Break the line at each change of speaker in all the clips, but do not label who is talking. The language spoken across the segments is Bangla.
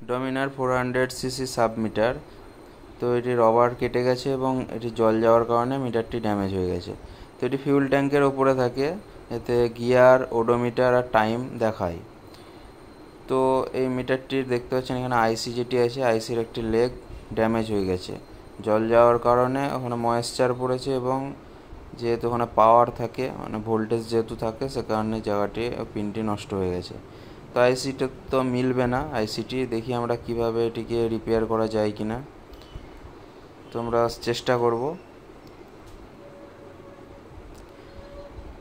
Dominar 400 CC sub meter. তো এটি রবার কেটে গেছে এবং এটি জল যাওয়ার কারণে মিটারটি ড্যামেজ হয়ে গেছে। তো এটি ফিউল ট্যাঙ্কের ওপরে থাকে, এতে গিয়ার, ওডোমিটার আর টাইম দেখায়। তো এই মিটারটির দেখতে পাচ্ছেন এখানে আইসি যেটি আছে, আইসির একটি লেগ ড্যামেজ হয়ে গেছে জল যাওয়ার কারণে। ওখানে ময়েশ্চার পড়েছে এবং যেহেতু ওখানে পাওয়ার থাকে, মানে ভোল্টেজ যেহেতু থাকে, সে কারণে জায়গাটি পিনটি নষ্ট হয়ে গেছে। তো আইসিটা তো মিলবে না, আইসিটি দেখি আমরা কিভাবে এটিকে রিপেয়ার করা যায় কিনা। তো আমরা চেষ্টা করব।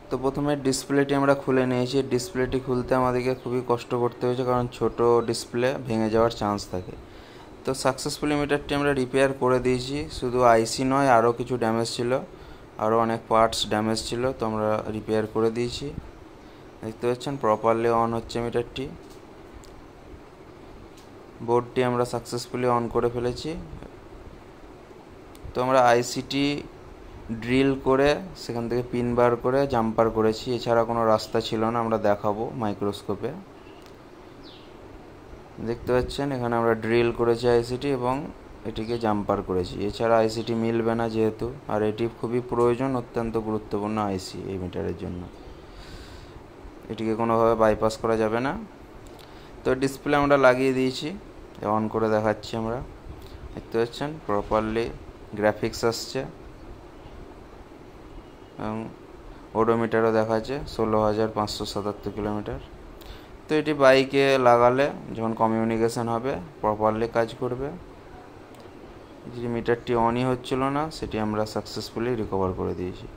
তো প্রথমে ডিসপ্লেটি আমরা খুলে নিয়েছি। ডিসপ্লেটি খুলতে আমাদেরকে খুবই কষ্ট করতে হয়েছে, কারণ ছোট ডিসপ্লে ভেঙে যাওয়ার চান্স থাকে। তো সাকসেসফুলি মিটারটি আমরা রিপেয়ার করে দিয়েছি। শুধু আইসি নয়, আরও কিছু ড্যামেজ ছিল, আরও অনেক পার্টস ড্যামেজ ছিল, তো আমরা রিপেয়ার করে দিয়েছি। দেখতে পাচ্ছেন প্রপারলি অন হচ্ছে মিটারটি। বোর্ডটি আমরা সাকসেসফুলি অন করে ফেলেছি। তো আমরা আইসিটি ড্রিল করে সেখান থেকে পিন বার করে জাম্পার করেছি, এছাড়া কোনো রাস্তা ছিল না, আমরা দেখাবো মাইক্রোস্কোপে। দেখতে পাচ্ছেন এখানে আমরা ড্রিল করেছি আইসিটি এবং এটিকে জাম্পার করেছি, এছাড়া আইসিটি মিলবে না যেহেতু। আর এটি খুবই প্রয়োজন, অত্যন্ত গুরুত্বপূর্ণ আইসি এই মিটারের জন্য, এটিকে কোনোভাবে বাইপাস করা যাবে না। তো ডিসপ্লে আমরা লাগিয়ে দিয়েছি, অন করে দেখাচ্ছি আমরা। দেখতে পাচ্ছেন প্রপারলি গ্রাফিক্স আসছে এবং ওডোমিটারও দেখাচ্ছে 16,577 কিলোমিটার। তো এটি বাইকে লাগালে যখন কমিউনিকেশন হবে প্রপারলি কাজ করবে। যে মিটারটি অনই হচ্ছিল না, সেটি আমরা সাকসেসফুলি রিকভার করে দিয়েছি।